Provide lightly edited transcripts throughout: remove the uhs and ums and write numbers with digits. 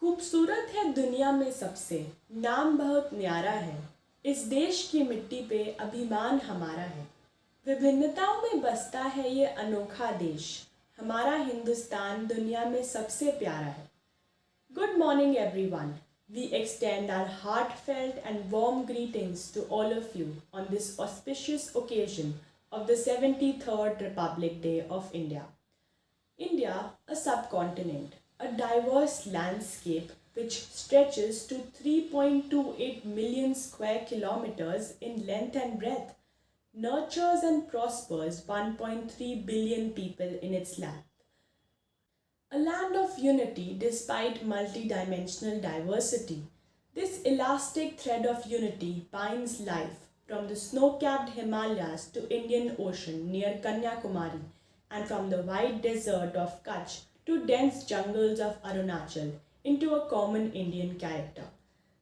खूबसूरत है दुनिया में सबसे, नाम बहुत न्यारा है। इस देश की मिट्टी पे अभिमान हमारा है। विभिन्नताओं में बसता है ये अनोखा देश। हमारा हिंदुस्तान दुनिया में सबसे प्यारा है। Good morning, everyone. We extend our heartfelt and warm greetings to all of you on this auspicious occasion of the 73rd Republic Day of India. India, a subcontinent, a diverse landscape which stretches to 3.28 million square kilometers in length and breadth, nurtures and prospers 1.3 billion people in its lap. A land of unity despite multidimensional diversity. This elastic thread of unity binds life from the snow-capped Himalayas to Indian Ocean near Kanyakumari and from the wide desert of Kutch to dense jungles of Arunachal into a common Indian character.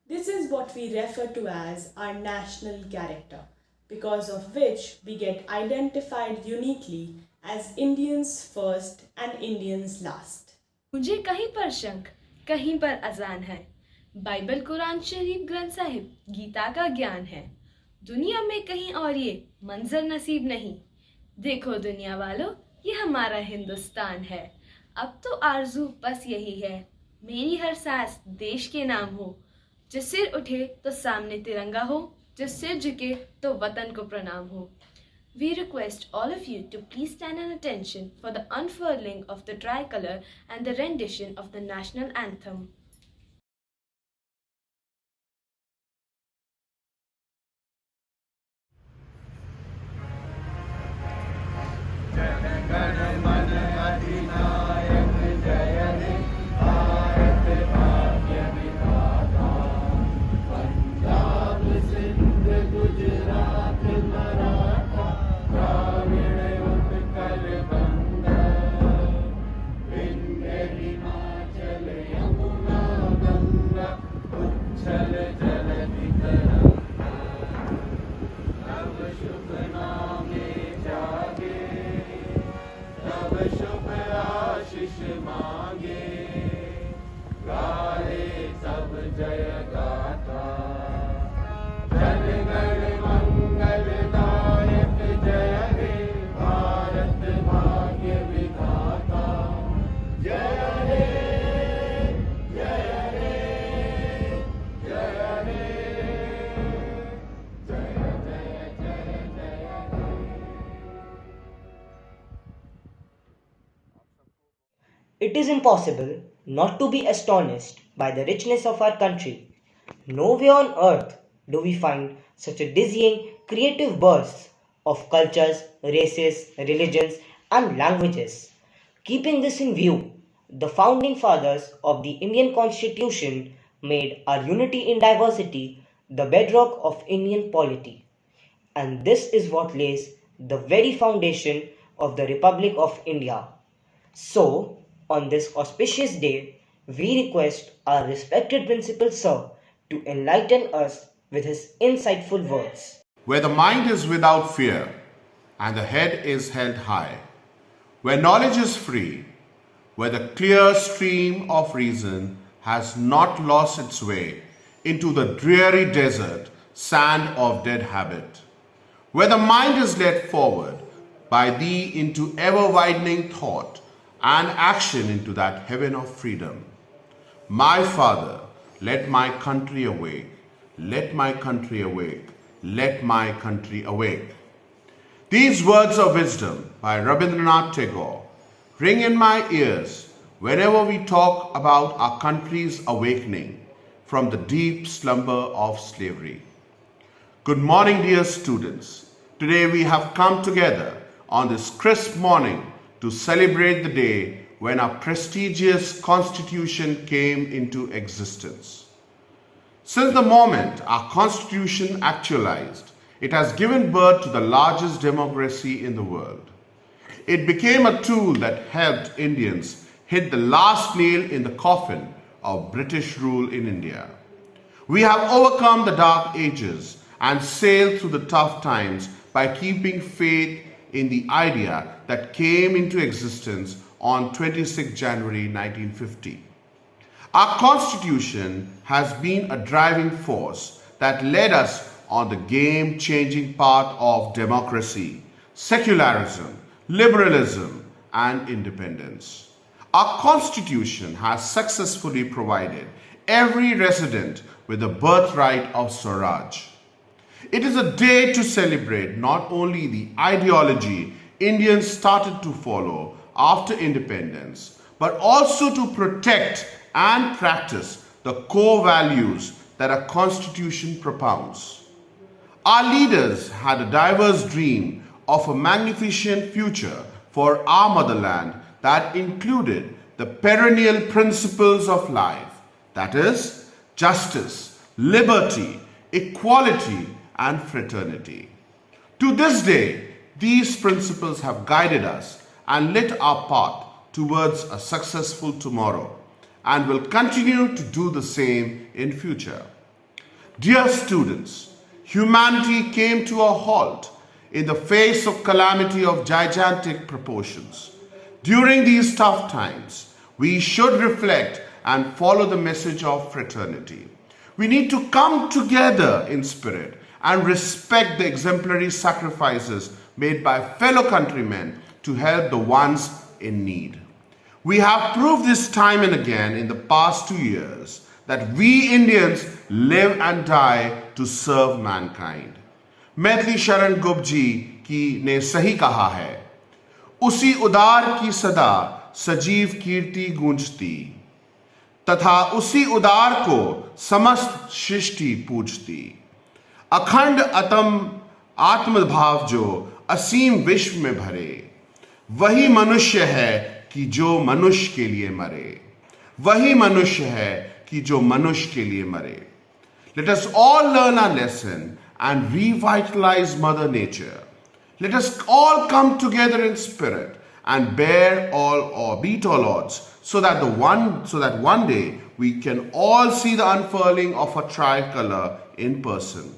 This is what we refer to as our national character, because of which we get identified uniquely as Indians first and Indians last. मुझे कहीं पर शंख, कहीं पर अजान है। Bible, Quran शरीफ, ग्रंथ साहिब, गीता का ज्ञान है। दुनिया में कहीं और ये मंजर नसीब नहीं। देखो दुनिया वालों, ये हमारा हिंदुस्तान है। अब तो आरजू बस यही है, मेरी हर सांस देश के नाम हो। जो सिर उठे तो सामने तिरंगा हो, जो सिर झुके तो वतन को प्रणाम हो। We request all of you to please stand at attention for the unfurling of the tricolor and the rendition of the national anthem. It is impossible not to be astonished by the richness of our country. Nowhere on earth do we find such a dizzying creative burst of cultures, races, religions, and languages. Keeping this in view, the founding fathers of the Indian Constitution made our unity in diversity the bedrock of Indian polity. And this is what lays the very foundation of the Republic of India. So, on this auspicious day, we request our respected Principal Sir to enlighten us with his insightful words. Where the mind is without fear and the head is held high, where knowledge is free, where the clear stream of reason has not lost its way into the dreary desert sand of dead habit, where the mind is led forward by thee into ever-widening thought and action into that heaven of freedom. My Father, let my country awake, let my country awake, let my country awake. These words of wisdom by Rabindranath Tagore ring in my ears whenever we talk about our country's awakening from the deep slumber of slavery. Good morning, dear students. Today we have come together on this crisp morning to celebrate the day when our prestigious Constitution came into existence. Since the moment our Constitution actualized, it has given birth to the largest democracy in the world. It became a tool that helped Indians hit the last nail in the coffin of British rule in India. We have overcome the dark ages and sailed through the tough times by keeping faith in the idea that came into existence on 26 January 1950. Our Constitution has been a driving force that led us on the game changing path of democracy, secularism, liberalism, and independence. Our Constitution has successfully provided every resident with a birthright of Swaraj. It is a day to celebrate not only the ideology Indians started to follow after independence, but also to protect and practice the core values that our Constitution propounds. Our leaders had a diverse dream of a magnificent future for our motherland that included the perennial principles of life, that is, justice, liberty, equality, and fraternity. To this day, these principles have guided us and lit our path towards a successful tomorrow and will continue to do the same in future. Dear students, humanity came to a halt in the face of calamity of gigantic proportions. During these tough times, we should reflect and follow the message of fraternity. We need to come together in spirit and respect the exemplary sacrifices made by fellow countrymen to help the ones in need. We have proved this time and again in the past 2 years that we Indians live and die to serve mankind. Maithili Sharan Gupt जी की ने सही कहा है, उसी उदार की सदा सजीव कीर्ति गूंजती, तथा उसी उदार को समस्त सृष्टि पूजती। अखंड आत्मभाव जो असीम विश्व में भरे, वही मनुष्य है कि जो मनुष्य के लिए मरे, वही मनुष्य है कि जो मनुष्य के लिए मरे। Let us all learn our lesson and revitalize Mother Nature. Let us all come together in spirit and bear all or beat all odds so that one day we can all see the unfurling of a tricolor in person.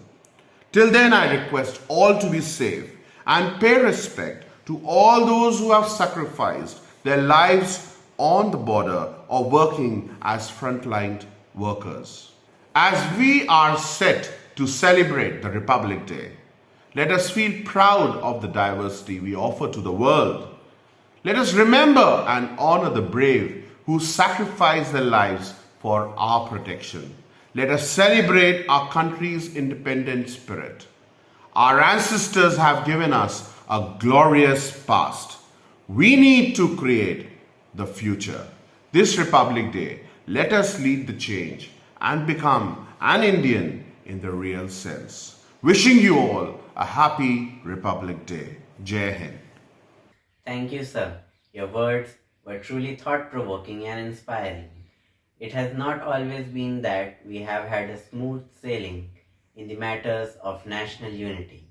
Till then, I request all to be safe and pay respect to all those who have sacrificed their lives on the border or working as frontline workers. As we are set to celebrate the Republic Day, let us feel proud of the diversity we offer to the world. Let us remember and honor the brave who sacrificed their lives for our protection. Let us celebrate our country's independent spirit. Our ancestors have given us a glorious past. We need to create the future. This Republic Day, let us lead the change and become an Indian in the real sense. Wishing you all a happy Republic Day. Jai Hind. Thank you, sir. Your words were truly thought-provoking and inspiring. It has not always been that we have had a smooth sailing in the matters of national unity.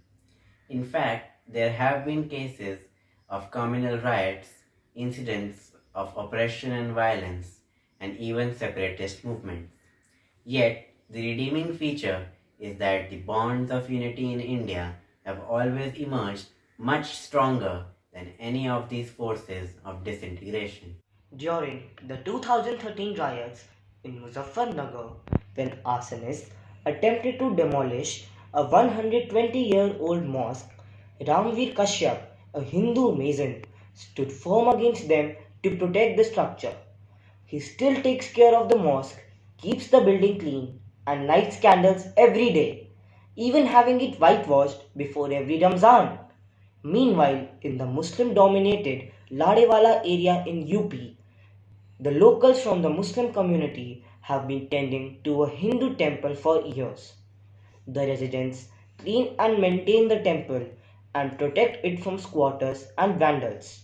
In fact, there have been cases of communal riots, incidents of oppression and violence, and even separatist movements. Yet, the redeeming feature is that the bonds of unity in India have always emerged much stronger than any of these forces of disintegration. During the 2013 riots in Muzaffarnagar, when arsonists attempted to demolish a 120-year-old mosque, Ramveer Kashyap, a Hindu mason, stood firm against them to protect the structure. He still takes care of the mosque, keeps the building clean, and lights candles every day, even having it whitewashed before every Ramzan. Meanwhile, in the Muslim-dominated Ladewala area in UP, the locals from the Muslim community have been tending to a Hindu temple for years. The residents clean and maintain the temple and protect it from squatters and vandals.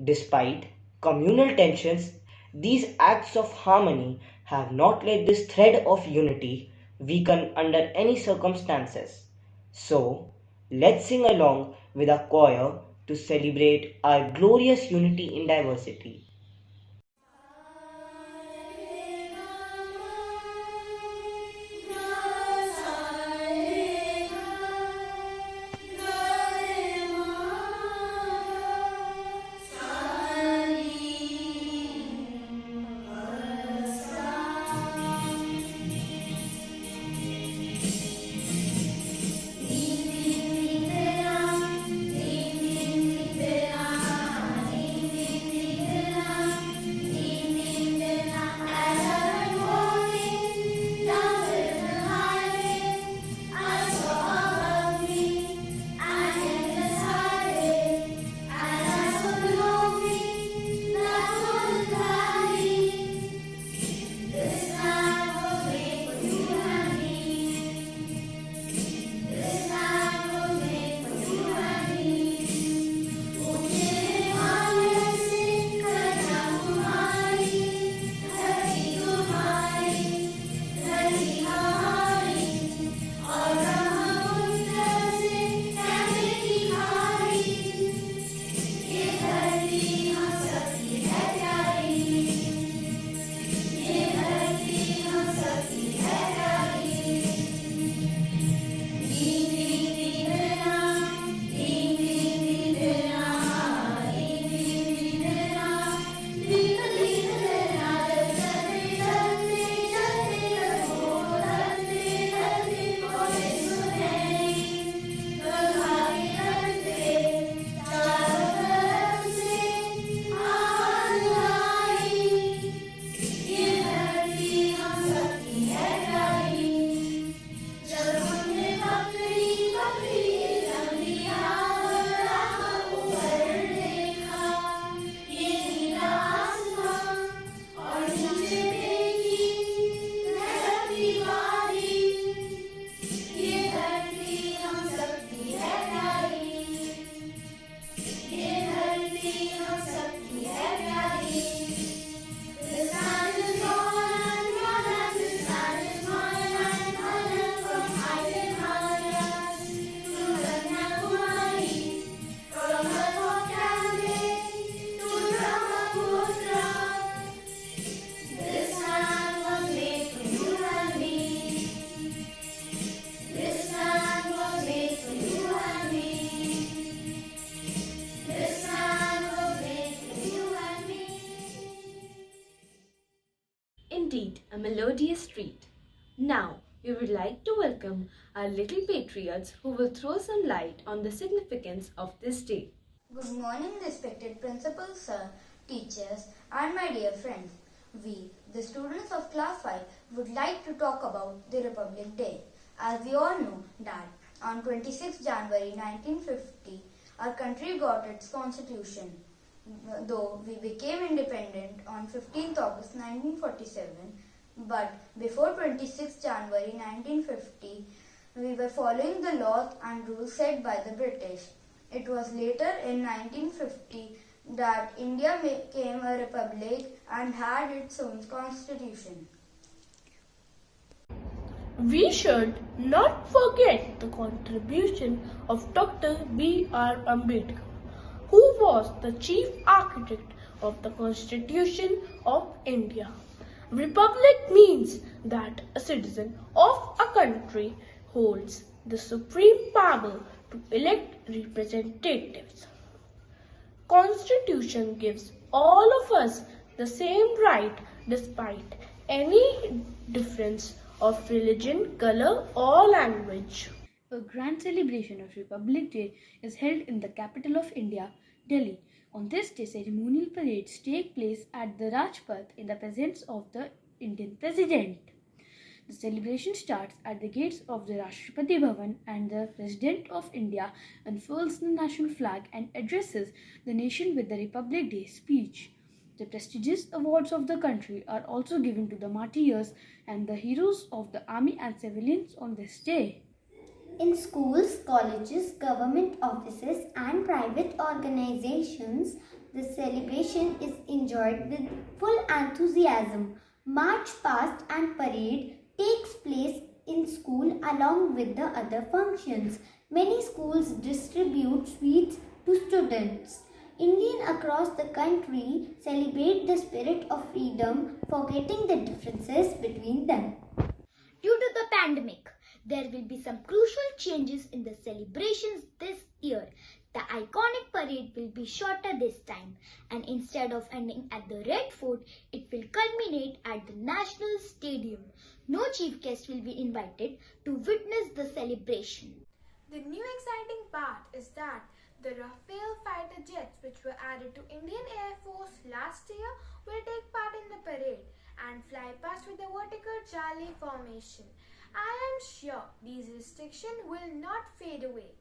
Despite communal tensions, these acts of harmony have not let this thread of unity weaken under any circumstances. So, let's sing along with our choir to celebrate our glorious unity in diversity. indeed a melodious treat. Now, we would like to welcome our little patriots who will throw some light on the significance of this day. Good morning, respected principal sir, teachers, and my dear friends. We, the students of class 5, would like to talk about the Republic Day. As we all know that on 26 January 1950, our country got its constitution. Though we became independent on 15th August 1947, but before 26 January 1950, we were following the laws and rules set by the British. It was later in 1950 that India became a republic and had its own constitution. We should not forget the contribution of Dr. B.R. Ambedkar, who was the chief architect of the Constitution of India. Republic means that a citizen of a country holds the supreme power to elect representatives. Constitution gives all of us the same right despite any difference of religion, color or language. A grand celebration of Republic Day is held in the capital of India, Delhi. On this day, ceremonial parades take place at the Rajpath in the presence of the Indian President. The celebration starts at the gates of the Rashtrapati Bhavan and the President of India unfurls the national flag and addresses the nation with the Republic Day speech. The prestigious awards of the country are also given to the martyrs and the heroes of the army and civilians on this day. In schools, colleges, government offices and private organizations, the celebration is enjoyed with full enthusiasm. March past and parade takes place in school along with the other functions. Many schools distribute sweets to students. Indians across the country celebrate the spirit of freedom, forgetting the differences between them. Due to the pandemic, there will be some crucial changes in the celebrations this year. The iconic parade will be shorter this time, and instead of ending at the Red Fort, it will culminate at the National Stadium. No chief guest will be invited to witness the celebration. The new exciting part is that the Rafale fighter jets, which were added to Indian Air Force last year, will take part in the parade and fly past with a vertical Charlie formation. I am sure these restrictions will not fade away.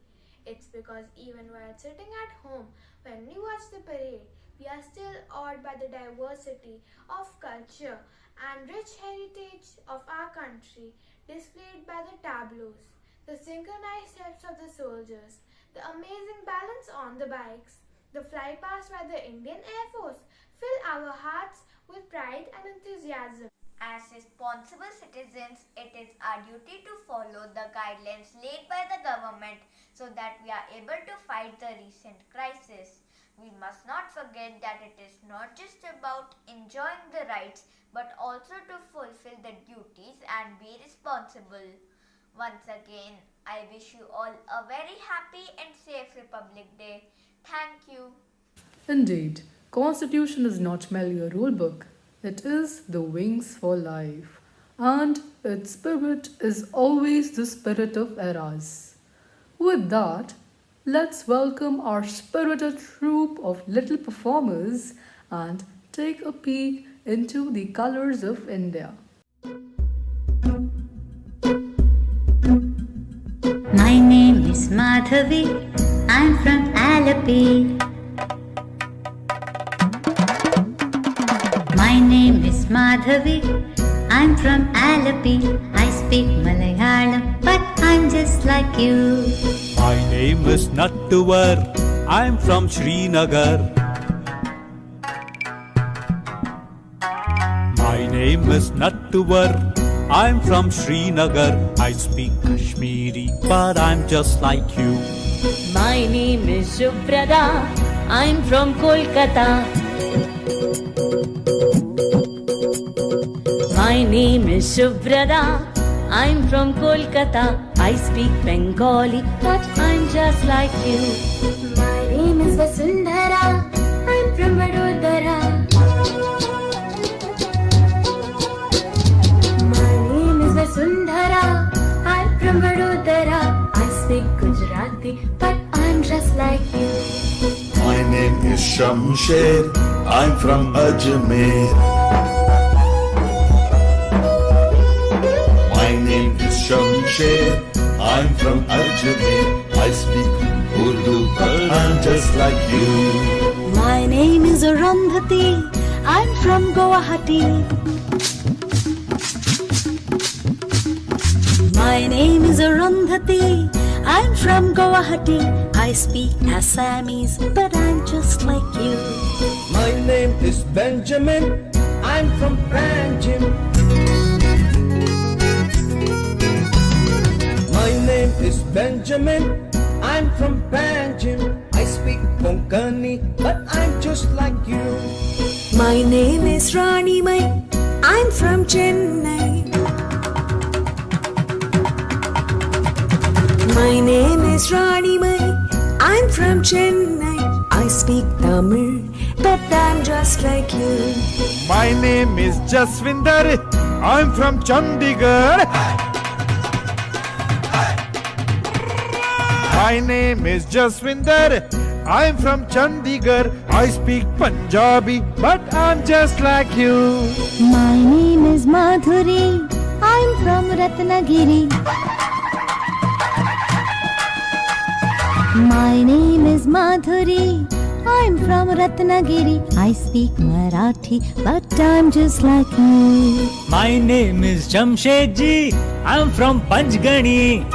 It's because even while sitting at home when we watch the parade, we are still awed by the diversity of culture and rich heritage of our country displayed by the tableaus, the synchronized steps of the soldiers, the amazing balance on the bikes, the flypast by the Indian Air Force fill our hearts with pride and enthusiasm. As responsible citizens, it is our duty to follow the guidelines laid by the government so that we are able to fight the recent crisis. We must not forget that it is not just about enjoying the rights but also to fulfill the duties and be responsible. Once again, I wish you all a very happy and safe Republic Day. Thank you. Indeed, Constitution is not merely a rule book. It is the wings for life, and its spirit is always the spirit of eras. With that, let's welcome our spirited troupe of little performers and take a peek into the colors of India. My name is Madhavi, I'm from Alleppey. My name is Madhavi, I'm from Alleppey. I speak Malayalam, but I'm just like you. My name is Nattuvar, I'm from Srinagar. My name is Nattuvar, I'm from Srinagar. I speak Kashmiri, but I'm just like you. My name is Subrata, I'm from Kolkata. My name is Subrata, I'm from Kolkata. I speak Bengali, but I'm just like you. My name is Vasundhara, I'm from Vadodara. Shamsher, I'm from Ajmer. My name is Shamsher, I'm from Ajmer. I speak Urdu, but I'm just like you. My name is Arundhati, I'm from Guwahati. My name is Arundhati, I'm from Guwahati. I speak Assamese, but I'm just like you. My name is Benjamin, I'm from Panjim. My name is Benjamin, I'm from Panjim. I speak Konkani, but I'm just like you. My name is Rani Mai, I'm from Chennai. My name is Rani Mai, I'm from Chennai. I speak Tamil, but I'm just like you. My name is Jaswinder, I'm from Chandigarh. My name is Jaswinder, I'm from Chandigarh. I speak Punjabi, but I'm just like you. My name is Madhuri, I'm from Ratnagiri. My name is Madhuri, I'm from Ratnagiri. I speak Marathi, but I'm just like you. My name is Jamshedji, I'm from Panchgani.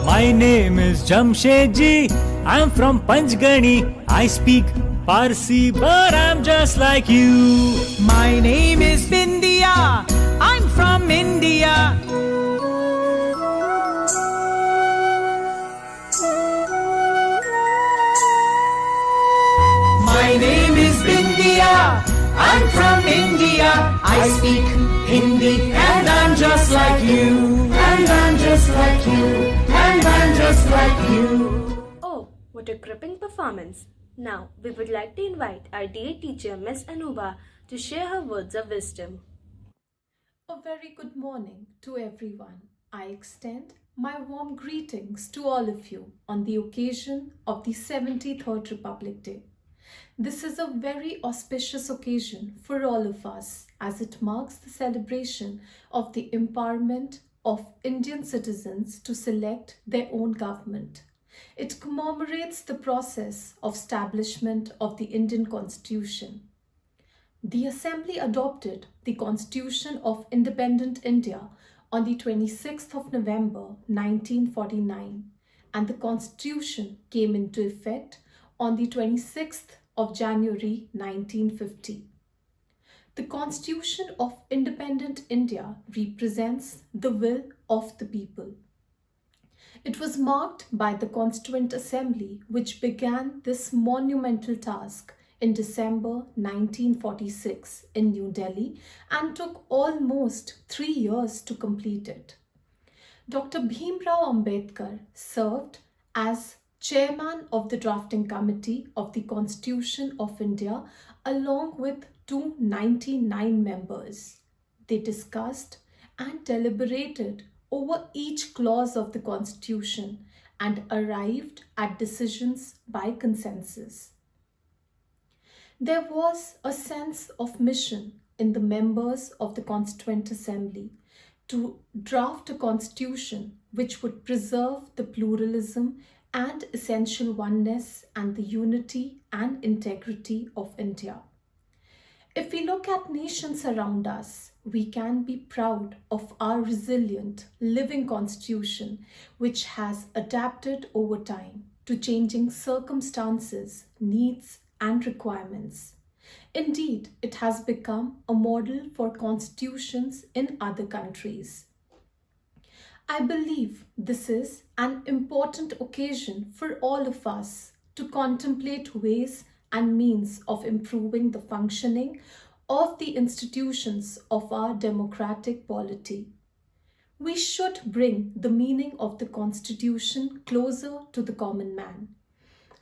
My name is Jamshedji, I'm from Panchgani. I speak Parsi, but I'm just like you. My name is Bindia, I'm from India. My name is Bindia, I'm from India. I speak Hindi and I'm just like you. And I'm just like you. And I'm just like you. Oh, what a gripping performance. Now, we would like to invite our dear teacher, Miss Anuba, to share her words of wisdom. A very good morning to everyone. I extend my warm greetings to all of you on the occasion of the 73rd Republic Day. This is a very auspicious occasion for all of us as it marks the celebration of the empowerment of Indian citizens to select their own government. It commemorates the process of establishment of the Indian Constitution. The Assembly adopted the Constitution of Independent India on the 26th of November 1949 and the Constitution came into effect on the 26th of January 1950. The Constitution of Independent India represents the will of the people. It was marked by the Constituent Assembly, which began this monumental task in December 1946 in New Delhi and took almost 3 years to complete it. Dr. Bhimrao Ambedkar served as Chairman of the Drafting Committee of the Constitution of India along with 299 members. They discussed and deliberated over each clause of the Constitution and arrived at decisions by consensus. There was a sense of mission in the members of the Constituent Assembly to draft a constitution which would preserve the pluralism and essential oneness and the unity and integrity of India. If we look at nations around us, we can be proud of our resilient, living constitution, which has adapted over time to changing circumstances, needs, and requirements. Indeed, it has become a model for constitutions in other countries. I believe this is an important occasion for all of us to contemplate ways and means of improving the functioning of the institutions of our democratic polity. We should bring the meaning of the Constitution closer to the common man.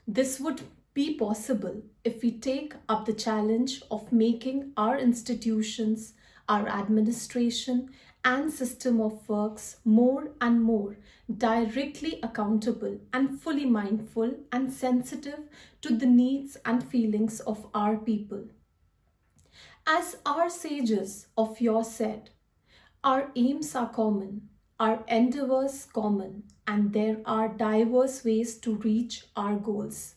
This would be possible if we take up the challenge of making our institutions, our administration, and system of works more and more directly accountable and fully mindful and sensitive to the needs and feelings of our people. As our sages of yore said, our aims are common, our endeavors common, and there are diverse ways to reach our goals.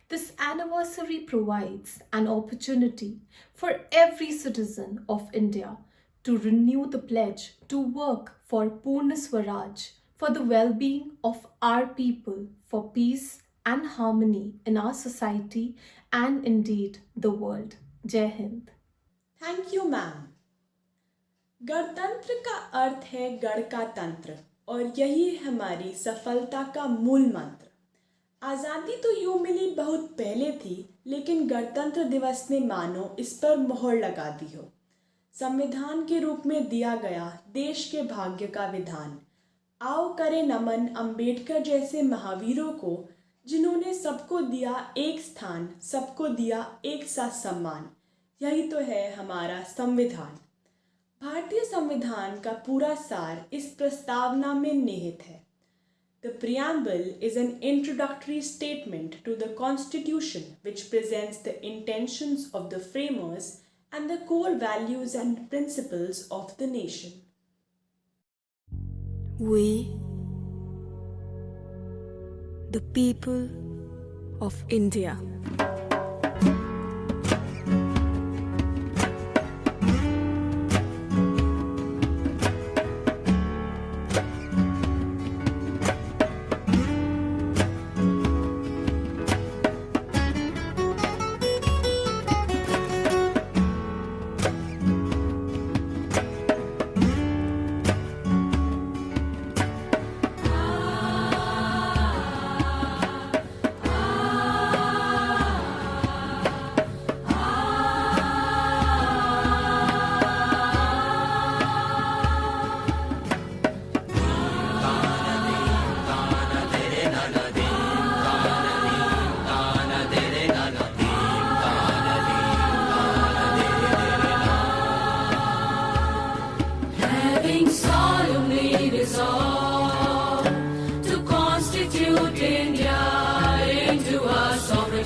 This anniversary provides an opportunity for every citizen of India to renew the pledge to work for Purna Swaraj, for the well-being of our people, for peace and harmony in our society and indeed the world. Jai Hind. Thank you ma'am. गणतंत्र का अर्थ है गण का तंत्र और यही है हमारी सफलता का मूल मंत्र। आज़ादी तो यूँ मिली बहुत पहले थी, लेकिन गणतंत्र दिवस ने मानो इस पर मोहर लगा दी हो। संविधान के रूप में दिया गया देश के भाग्य का विधान। आओ करें नमन अंबेडकर जैसे महावीरों को, जिन्होंने सबको दिया एक स्थान, सबको दिया एक सा सम्मान। यही तो है हमारा संविधान। भारतीय संविधान का पूरा सार इस प्रस्तावना में निहित है। The preamble is an introductory statement to the Constitution which presents the intentions of the framers and the core values and principles of the nation. We, the people of India.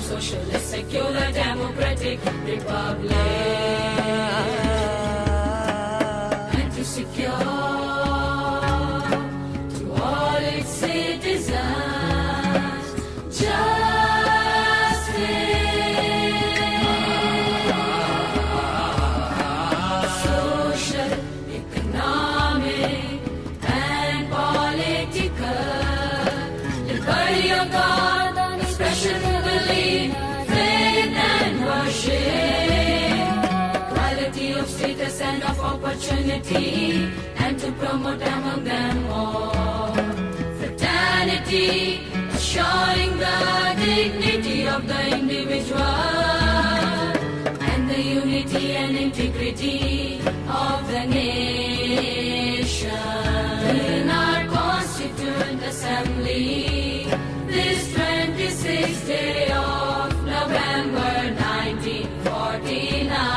Socialist, secular, democratic republic, and to secure to all its citizens justice, social, economic, and political liberty of God, expression of belief, faith and worship, equality of status and of opportunity, and to promote among them all fraternity, assuring the dignity of the individual and the unity and integrity of the nation. In our Constituent Assembly, this 26th day of November 1949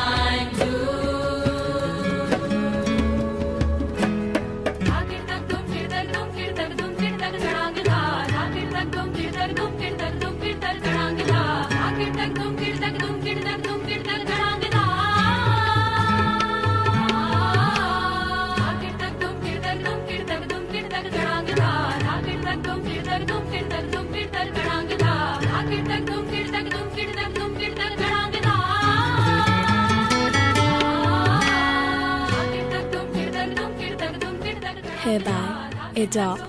Hereby adopt,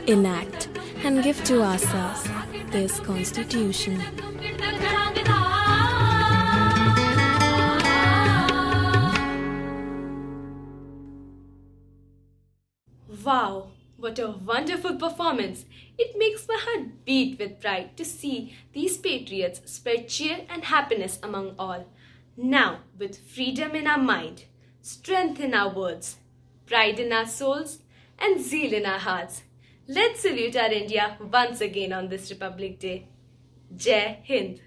enact, and give to ourselves this Constitution. Wow, what a wonderful performance! It makes my heart beat with pride to see these patriots spread cheer and happiness among all. Now, with freedom in our mind, strength in our words, pride in our souls, and zeal in our hearts, let's salute our India once again on this Republic Day. Jai Hind!